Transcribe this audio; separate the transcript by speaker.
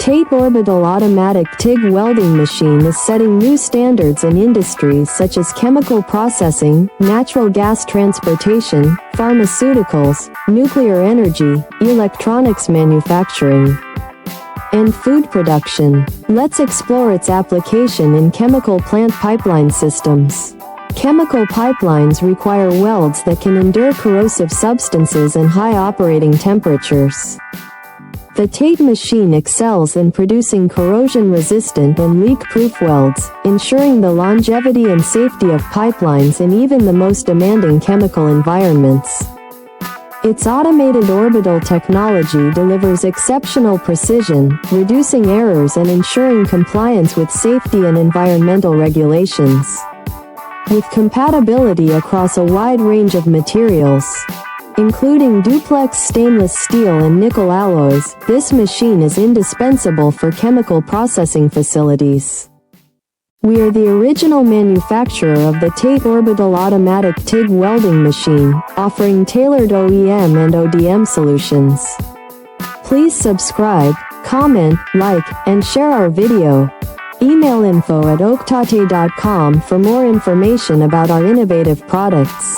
Speaker 1: TATE Orbital Automatic TIG Welding Machine is setting new standards in industries such as chemical processing, natural gas transportation, pharmaceuticals, nuclear energy, electronics manufacturing, and food production. Let's explore its application in chemical plant pipeline systems. Chemical pipelines require welds that can endure corrosive substances and high operating temperatures. The TATE machine excels in producing corrosion-resistant and leak-proof welds, ensuring the longevity and safety of pipelines in even the most demanding chemical environments. Its automated orbital technology delivers exceptional precision, reducing errors and ensuring compliance with safety and environmental regulations. With compatibility across a wide range of materials, including duplex stainless steel and nickel alloys, this machine is indispensable for chemical processing facilities. We are the original manufacturer of the TATE Orbital Automatic TIG Welding Machine, offering tailored OEM and ODM solutions. Please subscribe, comment, like, and share our video. Email info@oaktate.com for more information about our innovative products.